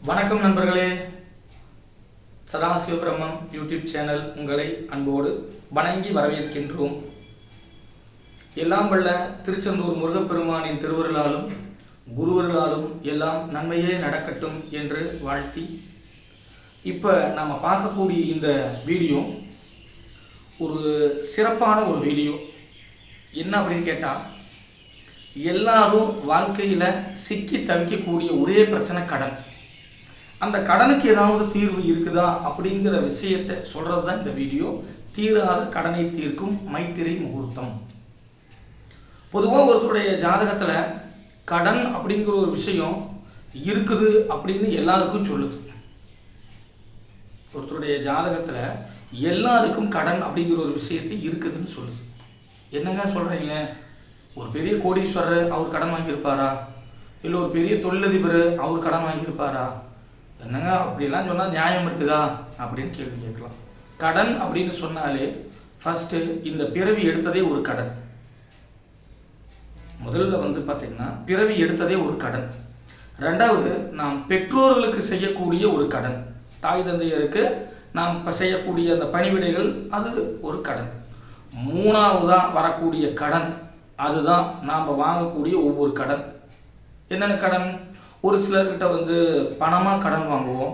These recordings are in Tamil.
வணக்கம் நண்பர்களே, சதாசிவபிரம்மம் யூடியூப் சேனல் உங்களை அன்போடு வணங்கி வரவேற்கின்றோம். எல்லாம் வல்ல திருச்செந்தூர் முருகப்பெருமானின் திருவருளாலும் குருவருளாலும் எல்லாம் நன்மையே நடக்கட்டும் என்று வாழ்த்தி, இப்போ நாம் பார்க்கக்கூடிய இந்த வீடியோ ஒரு சிறப்பான ஒரு வீடியோ. என்ன அப்படின்னு கேட்டால், எல்லாரும் வாழ்க்கையில் சிக்கி தவிக்கக்கூடிய ஒரே பிரச்சனை கடன். அந்த கடனுக்கு ஏதாவது தீர்வு இருக்குதா அப்படிங்கிற விஷயத்தை சொல்கிறது தான் இந்த வீடியோ. தீராத கடனை தீர்க்கும் மைத்திரை முகூர்த்தம். பொதுவாக ஒருத்தருடைய ஜாதகத்தில் கடன் அப்படிங்கிற ஒரு விஷயம் இருக்குது அப்படின்னு எல்லாருக்கும் சொல்லுது. ஒருத்தருடைய ஜாதகத்தில் எல்லாருக்கும் கடன் அப்படிங்கிற ஒரு விஷயத்தை இருக்குதுன்னு சொல்லுது. என்னங்க சொல்கிறீங்க? ஒரு பெரிய கோடீஸ்வரர் அவர் கடன் வாங்கியிருப்பாரா? இல்லை ஒரு பெரிய தொழிலதிபர் அவர் கடன் வாங்கியிருப்பாரா? என்னங்க அப்படிலாம் சொன்னால் நியாயம் இருக்குதா அப்படின்னு கேள்வி கேட்கலாம். கடன் அப்படின்னு சொன்னாலே ஃபஸ்ட்டு இந்த பிறவி எடுத்ததே ஒரு கடன். முதல்ல பார்த்தீங்கன்னா பிறவி எடுத்ததே ஒரு கடன். ரெண்டாவது, நாம் பெற்றோர்களுக்கு செய்யக்கூடிய ஒரு கடன். தாய் தந்தையருக்கு நாம் செய்யக்கூடிய அந்த பணிவிடைகள் அது ஒரு கடன். மூணாவதாக வரக்கூடிய கடன் அதுதான் நாம் வாங்கக்கூடிய ஒவ்வொரு கடன். என்னென்ன கடன்? ஒரு சிலர்கிட்ட பணமாக கடன் வாங்குவோம்.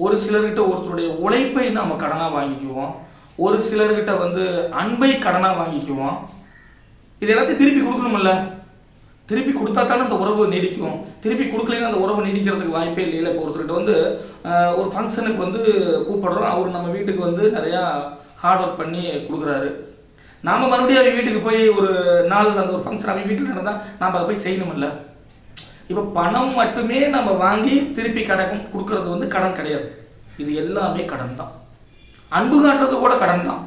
ஒரு சிலர்கிட்ட ஒருத்தருடைய உழைப்பை நாம் கடனாக வாங்கிக்குவோம். ஒரு சிலர்கிட்ட அன்பை கடனாக வாங்கிக்குவோம். இது எல்லாத்தையும் திருப்பி கொடுக்கணுமில்ல? திருப்பி கொடுத்தா தானே அந்த உறவு நீடிக்கும். திருப்பி கொடுக்கலன்னா அந்த உறவு நீடிக்கிறதுக்கு வாய்ப்பே இல்லை. இப்போ ஒருத்தர்கிட்ட ஒரு ஃபங்க்ஷனுக்கு கூப்பிடுறோம். அவர் நம்ம வீட்டுக்கு நிறையா ஹார்ட் ஒர்க் பண்ணி கொடுக்குறாரு. நாம் மறுபடியும் அவங்க வீட்டுக்கு போய் ஒரு நாள் அந்த ஒரு ஃபங்க்ஷன் அவங்க வீட்டில் நடந்தால் நாம் அதை போய் செய்யணுமில்ல? இப்போ பணம் மட்டுமே நம்ம வாங்கி திருப்பி கடன் கொடுக்கறது கடன் கிடையாது. இது எல்லாமே கடன் தான். அன்பு காட்டுறது கூட கடன் தான்.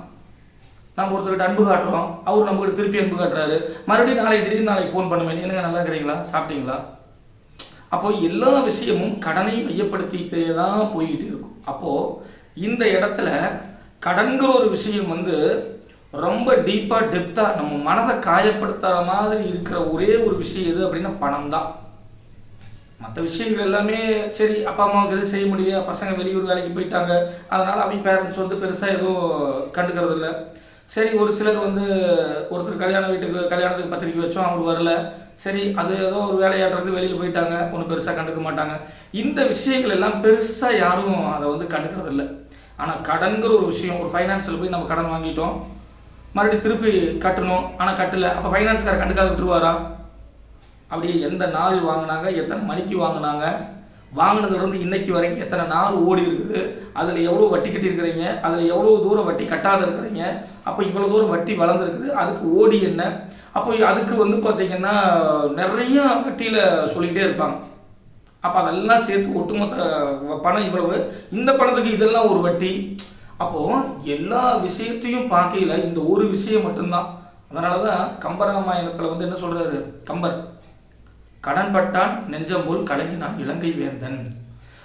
நம்ம ஒருத்தர்கிட்ட அன்பு காட்டுறோம், அவர் நம்மகிட்ட திருப்பி அன்பு காட்டுறாரு. மறுபடியும் நாளைக்கு ஃபோன் பண்ணுவேன், என்னங்க நல்லா இருக்கிறீங்களா, சாப்பிட்டீங்களா? அப்போ எல்லா விஷயமும் கடனை மையப்படுத்திட்டே தான் போய்கிட்டு இருக்கும். அப்போது இந்த இடத்துல கடன்கிற ஒரு விஷயம் ரொம்ப டீப்பாக டெப்த்தாக நம்ம மனதை காயப்படுத்துகிற மாதிரி இருக்கிற ஒரே ஒரு விஷயம் எது அப்படின்னா பணம் தான். மற்ற விஷயங்கள் எல்லாமே சரி, அப்பா அம்மாவுக்கு எதுவும் செய்ய முடியல, பசங்க வெளியூர் வேலைக்கு போயிட்டாங்க, அதனால் அவங்க பேரண்ட்ஸ் பெருசாக எதுவும் கண்டுக்கிறது இல்லை. சரி, ஒரு சிலர் ஒருத்தர் கல்யாணத்துக்கு பத்திரிக்கை வச்சோம், அவர் வரல, சரி அது ஏதோ ஒரு வேலையாட்டுறது வெளியில் போயிட்டாங்க, ஒன்றும் பெருசாக கண்டுக்க மாட்டாங்க. இந்த விஷயங்கள் எல்லாம் பெருசாக யாரும் அதை கண்டுக்கிறது இல்லை. ஆனால் கடன்கிற ஒரு விஷயம், ஒரு ஃபைனான்ஸில் போய் நம்ம கடன் வாங்கிட்டோம், மறுபடியும் திருப்பி கட்டணும், ஆனால் கட்டலை, அப்போ ஃபைனான்ஸ்காரர் கண்டுக்காத விட்டுருவாரா? அப்படியே எந்த நாள் வாங்கினாங்க, எத்தனை மணிக்கு வாங்கினாங்க, வாங்கினதுலேருந்து இன்னைக்கு வரைக்கும் எத்தனை நாள் ஓடி இருக்குது, அதில் எவ்வளோ வட்டி கட்டியிருக்கிறீங்க, அதில் எவ்வளோ தூரம் வட்டி கட்டாத இருக்கிறீங்க, அப்போ இவ்வளோ தூரம் வட்டி வளர்ந்துருக்குது, அதுக்கு ஓடி என்ன, அப்போ அதுக்கு பார்த்தீங்கன்னா நிறைய வட்டியில் சொல்லிக்கிட்டே இருப்பாங்க. அப்போ அதெல்லாம் சேர்த்து ஒட்டுமொத்த பணம் இவ்வளவு, இந்த பணத்துக்கு இதெல்லாம் ஒரு வட்டி. அப்போது எல்லா விஷயத்தையும் பார்க்கையில் இந்த ஒரு விஷயம் மட்டும்தான். அதனால தான் கம்பராமாயணத்தில் என்ன சொல்கிறாரு கம்பர், கடன் பட்டான் நெஞ்சம் போல் கலங்கினான் இலங்கை வேந்தன்.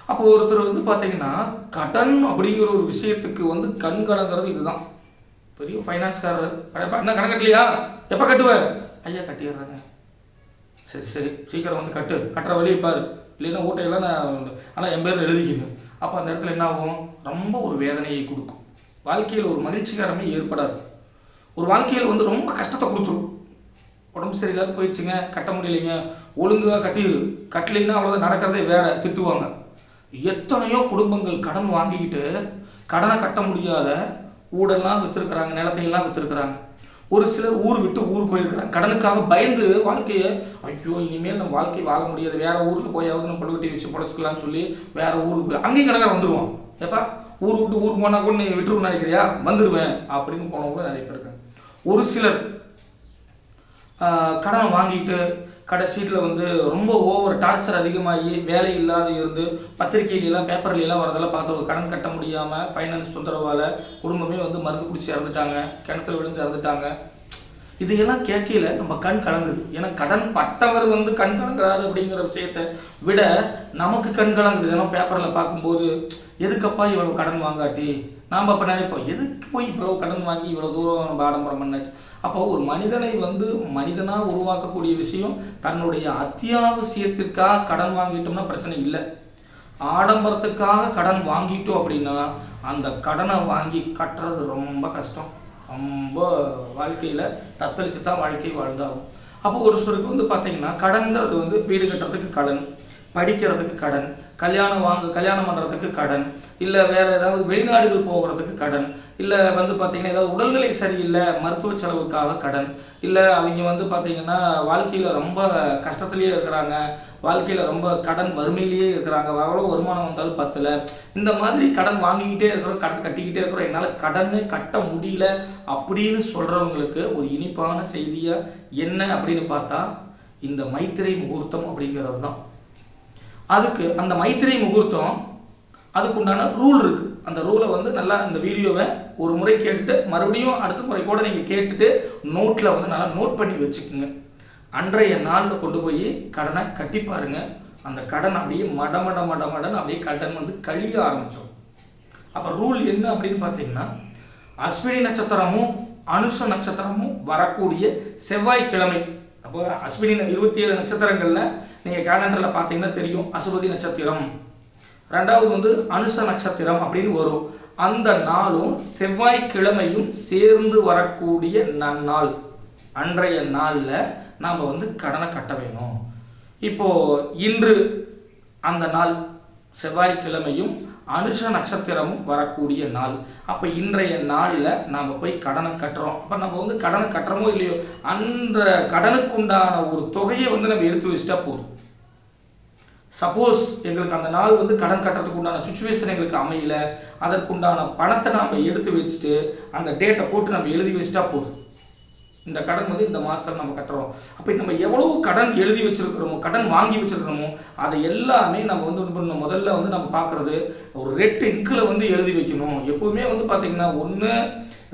அப்போ ஒருத்தர் பார்த்தீங்கன்னா கடன் அப்படிங்கிற ஒரு விஷயத்துக்கு கண் கலங்கிறது இதுதான். பெரிய ஃபைனான்ஸ்காரர், என்ன கடன் கட்டலையா, எப்போ கட்டுவேன், ஐயா கட்டிடுறேங்க, சரி சரி சீக்கிரம் கட்டுற வழியை பாரு, இல்லைன்னா ஊட்டையெல்லாம் ஆனால் என் பேர் எழுதிக்குங்க. அப்போ அந்த இடத்துல என்ன ஆகும்? ரொம்ப ஒரு வேதனையை கொடுக்கும். வாழ்க்கையில் ஒரு மகிழ்ச்சிகரமே ஏற்படாது. ஒரு வாழ்க்கையில் ரொம்ப கஷ்டத்தை கொடுத்துரும். உடம்பு சரியில்லாத போயிடுச்சுங்க, கட்ட முடியலைங்க, ஒழுங்காக கட்டலைன்னா அவ்வளோதான், நடக்கிறதே வேற, திட்டுவாங்க. எத்தனையோ குடும்பங்கள் கடன் வாங்கிக்கிட்டு கடனை கட்ட முடியாத ஊடெல்லாம் விற்றுருக்குறாங்க, நிலத்தையெல்லாம் விற்றுருக்குறாங்க. ஒரு சிலர் ஊர் விட்டு ஊர் போயிருக்கிறாங்க, கடனுக்காக பயந்து வாழ்க்கையை, ஐயோ இனிமேல் நம்ம வாழ்க்கை வாழ முடியாது, வேற ஊருக்கு போயாவது நம்ம பழுவட்டி வச்சு பொழைச்சிக்கலாம்னு சொல்லி வேற ஊருக்கு போய் அங்கேயும் கணக்காக வந்துடுவோம். எப்பா ஊர் விட்டு ஊருக்கு போனால் கூட நீ விட்டுருன்னு நினைக்கிறியா, வந்துடுவேன் அப்படின்னு போனவங்க நிறைய பேர் இருக்காங்க. ஒரு சிலர் கடனை வாங்கிட்டு கடைசீட்டில் ரொம்ப ஓவர் டார்ச்சர் அதிகமாகி வேலை இல்லாத இருந்து பத்திரிகையிலாம் பேப்பர்லாம் வரதெல்லாம் பார்த்து ஒரு கடன் கட்ட முடியாமல் ஃபைனான்ஸ் தொந்தரவால் குடும்பமே மருந்து குடிச்சு இறந்துட்டாங்க, கிணத்துல விழுந்து இறந்துட்டாங்க. இதையெல்லாம் கேட்கல நம்ம கண் கலங்குது. ஏன்னா கடன் பட்டவர் கண் கலங்குறாரு அப்படிங்கிற விஷயத்தை விட நமக்கு கண் கலங்குது. ஏன்னா பேப்பரில் பார்க்கும்போது எதுக்கப்பா இவ்வளோ கடன் வாங்காட்டி, நாம் அப்போ நினைப்போம், எதுக்கு போய் இவ்வளோ கடன் வாங்கி இவ்வளோ தூரம் நம்ம ஆடம்பரம் பண்ணாச்சு. அப்போ ஒரு மனிதனை மனிதனாக உருவாக்கக்கூடிய விஷயம் தன்னுடைய அத்தியாவசியத்திற்காக கடன் வாங்கிட்டோம்னா பிரச்சனை இல்லை. ஆடம்பரத்துக்காக கடன் வாங்கிட்டோம் அப்படின்னா அந்த கடனை வாங்கி கட்டுறது ரொம்ப கஷ்டம். ரொம்ப வாழ்க்கையில் தத்தளிச்சு தான் வாழ்க்கை வாழ்ந்தாகும். அப்போ ஒரு சிலருக்கு வந்து பார்த்தீங்கன்னா கடன்கிறது வந்து வீடு கட்டுறதுக்கு கடன், படிக்கிறதுக்கு கடன், கல்யாணம் பண்ணுறதுக்கு கடன், இல்லை வேறு ஏதாவது வெளிநாடுகள் போகிறதுக்கு கடன், இல்லை வந்து பார்த்திங்கன்னா ஏதாவது உடல்நிலை சரியில்லை மருத்துவ செலவுக்காக கடன், இல்லை அவங்க வந்து பார்த்திங்கன்னா வாழ்க்கையில் ரொம்ப கஷ்டத்துலேயே இருக்கிறாங்க, வாழ்க்கையில் ரொம்ப கடன் வறுமையிலேயே இருக்கிறாங்க, எவ்வளோ வருமானம் வந்தாலும் பத்தலை, இந்த மாதிரி கடன் வாங்கிக்கிட்டே இருக்கிறோம், கடன் கட்டிக்கிட்டே இருக்கிறோம், என்னால் கடனே கட்ட முடியல அப்படின்னு சொல்கிறவங்களுக்கு ஒரு இனிப்பான செய்தியாக என்ன அப்படின்னு பார்த்தா இந்த மைத்திரை முகூர்த்தம் அப்படிங்கிறது தான். அதுக்கு அந்த மைத்திரை முகூர்த்தம் அதுக்குண்டான ரூல் இருக்குது. அந்த ரூலை வந்து நல்லா இந்த வீடியோவை ஒரு முறை கேட்டுட்டு மறுபடியும் அடுத்த முறை கூட நீங்கள் கேட்டுட்டு நோட்டில் வந்து நல்லா நோட் பண்ணி வச்சுக்கோங்க. அன்றைய நாளில் கொண்டு போய் கடனை கட்டி பாருங்க. அந்த கடன் அப்படியே மடன்னு அப்படியே கடன் வந்து கழிய ஆரம்பித்தோம். அப்போ ரூல் என்ன அப்படின்னு பார்த்தீங்கன்னா, அஸ்வினி நட்சத்திரமும் அனுஷ நட்சத்திரமும் வரக்கூடிய செவ்வாய்க்கிழமை. அப்போ அஸ்வினி 27 நட்சத்திரங்களில் நீங்கள் கேலண்டரில் பார்த்தீங்கன்னா தெரியும், அசுபதி நட்சத்திரம், ரெண்டாவது வந்து அனுஷ நட்சத்திரம் அப்படின்னு வரும். அந்த நாளும் செவ்வாய்க்கிழமையும் சேர்ந்து வரக்கூடிய நன்னாள். அன்றைய நாளில் நாம் வந்து கடனை கட்ட வேணும். இப்போது இன்று அந்த நாள் செவ்வாய்க்கிழமையும் அனுஷ நட்சத்திரமும் வரக்கூடிய நாள். அப்போ இன்றைய நாளில் நாம் போய் கடனை கட்டுறோம். அப்போ நம்ம வந்து கடனை கட்டுறோமோ இல்லையோ, அந்த கடனுக்குண்டான ஒரு தொகையை வந்து நம்ம எடுத்து வச்சுட்டா போதும். சப்போஸ் எங்களுக்கு அந்த நாள் வந்து கடன் கட்டுறதுக்கு உண்டான சுச்சுவேஷன் எங்களுக்கு அமையல, அதற்குண்டான பணத்தை நாம் எடுத்து வச்சுட்டு அந்த டேட்டை போட்டு நம்ம எழுதி வச்சுட்டா போதும். இந்த கடன் வந்து இந்த மாதம் நம்ம கட்டுறோம். அப்போ நம்ம எவ்வளவு கடன் எழுதி வச்சுருக்கிறோமோ, கடன் வாங்கி வச்சுருக்கிறோமோ, அதை எல்லாமே நம்ம வந்து பண்ணணும். முதல்ல வந்து நம்ம பார்க்குறது ஒரு ரெட் இங்கில் வந்து எழுதி வைக்கணும். எப்போவுமே வந்து பார்த்திங்கன்னா ஒன்று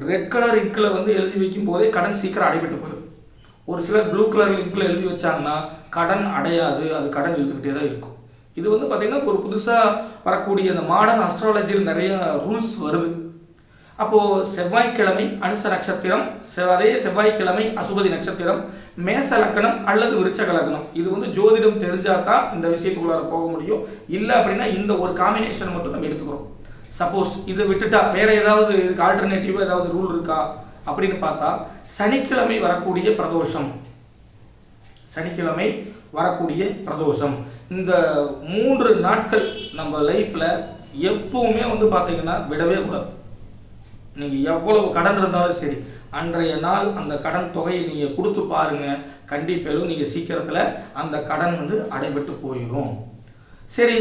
ரெட் கலர் இங்கில் வந்து எழுதி வைக்கும் போதே கடன் சீக்கிரம் அடைபட்டு போயிடும். ஒரு சிலர் ப்ளூ கலர் இங்கில் எழுதி வச்சாங்கன்னா கடன் அடையாது, அது கடன் எழுதிக்கிட்டே தான் இருக்கும். இது வந்து பார்த்திங்கன்னா ஒரு புதுசாக வரக்கூடிய அந்த மாடர்ன் அஸ்ட்ராலஜியில் நிறைய ரூல்ஸ் வருது. அப்போது செவ்வாய்க்கிழமை அனுச நட்சத்திரம், அதே செவ்வாய்க்கிழமை அசுபதி நட்சத்திரம், மேச லக்கணம் அல்லது விருச்சக லக்னம். இது வந்து ஜோதிடம் தெரிஞ்சால் தான் இந்த விஷயத்துக்குள்ளார போக முடியும். இல்லை அப்படின்னா இந்த ஒரு காம்பினேஷன் மட்டும் நம்ம எடுத்துக்கிறோம். சப்போஸ் இதை விட்டுட்டா வேறு ஏதாவது இதுக்கு ஆல்டர்னேட்டிவாக ஏதாவது ரூல் இருக்கா அப்படின்னு பார்த்தா, சனிக்கிழமை வரக்கூடிய பிரதோஷம், சனிக்கிழமை வரக்கூடிய பிரதோஷம், இந்த 3 நாட்கள் நம்ம லைஃப்பில் எப்பவுமே வந்து பார்த்தீங்கன்னா விடவே கூடாது. நீங்கள் எவ்வளவு கடன் இருந்தாலும் சரி, அன்றைய நாள் அந்த கடன் தொகையை நீங்கள் கொடுத்து பாருங்கள், கண்டிப்பாக நீங்கள் சீக்கிரத்தில் அந்த கடன் வந்து அடைபட்டு போயிடும். சரி,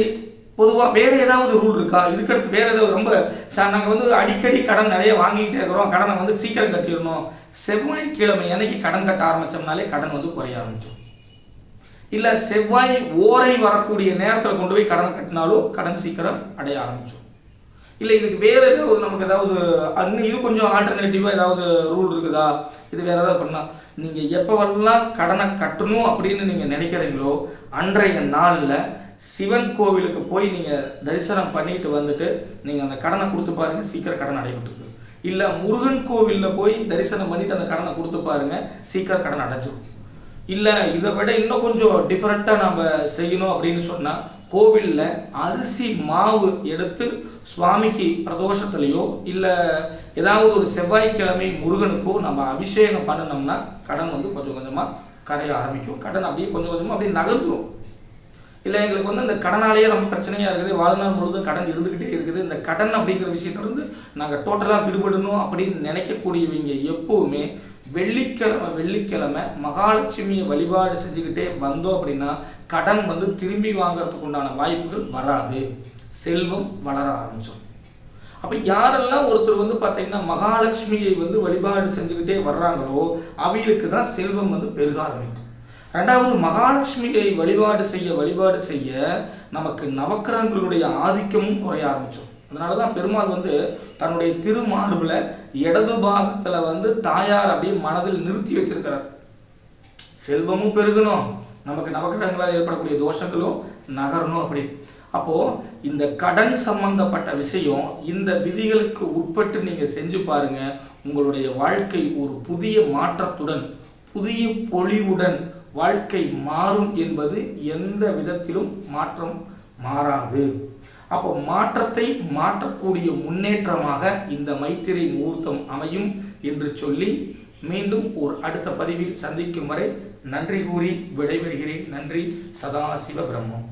பொதுவாக வேறு ஏதாவது ரூல் இருக்கா? இதுக்கடுத்து வேறு ஏதாவது ரொம்ப நாங்கள் வந்து அடிக்கடி கடன் நிறைய வாங்கிக்கிட்டே இருக்கிறோம், கடனை வந்து சீக்கிரம் கட்டிடணும், செவ்வாய்க்கிழமை அன்னைக்கு கடன் கட்ட ஆரம்பித்தோம்னாலே கடன் வந்து குறைய ஆரம்பிச்சோம். இல்லை செவ்வாய் ஓரை வரக்கூடிய நேரத்தில் கொண்டு போய் கடன் கட்டினாலும் கடன் சீக்கிரம் அடைய ஆரம்பிச்சோம். இல்லை இதுக்கு வேறு ஏதாவது நமக்கு ஏதாவது இது கொஞ்சம் ஆல்டர்னேட்டிவாக ஏதாவது ரூல் இருக்குதா, இது வேறு ஏதாவது பண்ணால், நீங்கள் எப்போவெல்லாம் கடனை கட்டணும் அப்படின்னு நீங்கள் நினைக்கிறீங்களோ அன்றைய நாளில் சிவன் கோவிலுக்கு போய் நீங்கள் தரிசனம் பண்ணிட்டு வந்துட்டு நீங்கள் அந்த கடனை கொடுத்து பாருங்கள், சீக்கிரம் கடன் அடைபட்டு. இல்லை முருகன் கோவிலில் போய் தரிசனம் பண்ணிட்டு அந்த கடனை கொடுத்து பாருங்கள், சீக்கிரம் கடன் அடைஞ்சிடும். இல்லை இதை விட இன்னும் கொஞ்சம் டிஃப்ரெண்ட்டாக நம்ம செய்யணும் அப்படின்னு சொன்னால், கோவிலில் அரிசி மாவு எடுத்து சுவாமிக்கு பிரதோஷத்துலேயோ இல்லை ஏதாவது ஒரு செவ்வாய்க்கிழமை முருகனுக்கோ நம்ம அபிஷேகம் பண்ணினோம்னா கடன் வந்து கொஞ்சம் கொஞ்சமாக கரைய ஆரம்பிக்கும். கடன் அப்படியே கொஞ்சம் கொஞ்சமாக அப்படியே நகர்ந்துடும். இல்லை எங்களுக்கு வந்து இந்த கடனாலேயே ரொம்ப பிரச்சனையாக இருக்குது, வாழ்நாள் முழுவதும் கடன் இருந்துக்கிட்டே இருக்குது, இந்த கடன் அப்படிங்கிற விஷயத்துலேருந்து நாங்கள் டோட்டலாக விடுபடணும் அப்படின்னு நினைக்கக்கூடியவங்க எப்போவுமே வெள்ளிக்கிழமை மகாலட்சுமியை வழிபாடு செஞ்சுக்கிட்டே வந்தோம் அப்படின்னா கடன் வந்து திரும்பி வாங்கிறதுக்கு உண்டான வாய்ப்புகள் வராது, செல்வம் வளர ஆரம்பிச்சோம். அப்போ யாரெல்லாம் ஒருத்தர் வந்து பார்த்தீங்கன்னா மகாலட்சுமியை வந்து வழிபாடு செஞ்சுக்கிட்டே வர்றாங்களோ அவங்களுக்கு தான் செல்வம் வந்து பெருக ஆரம்பிக்கும். ரெண்டாவது, மகாலட்சுமியை வழிபாடு செய்ய நமக்கு நவக்கிரகங்களுடைய ஆதிக்கமும் குறைய ஆரம்பிச்சோம். அதனால தான் பெருமாள் வந்து தன்னுடைய திருமார்பில் இடது பாகத்தில் வந்து தாயார் அப்படியே மனதில் நிறுத்தி வச்சிருக்கிறார். செல்வமும் பெருகணும், நமக்கு நவக்கிரகங்களால் ஏற்படக்கூடிய தோஷங்களும் நகரணும் அப்படி. அப்போது இந்த கடன் சம்பந்தப்பட்ட விஷயம் இந்த விதிகளுக்கு உட்பட்டு நீங்கள் செஞ்சு பாருங்கள், உங்களுடைய வாழ்க்கை ஒரு புதிய மாற்றத்துடன் புதிய பொலிவுடன் வாழ்க்கை மாறும் என்பது எந்த விதத்திலும் மாற்றம் மாறாது. அப்போ மாற்றத்தை மாற்றக்கூடிய முன்னேற்றமாக இந்த மைத்திரை முகூர்த்தம் அமையும் என்று சொல்லி மீண்டும் ஒரு அடுத்த பதிவில் சந்திக்கும் வரை நன்றி கூறி விடைபெறுகிறேன். நன்றி. சதாசிவ பிரம்மம்.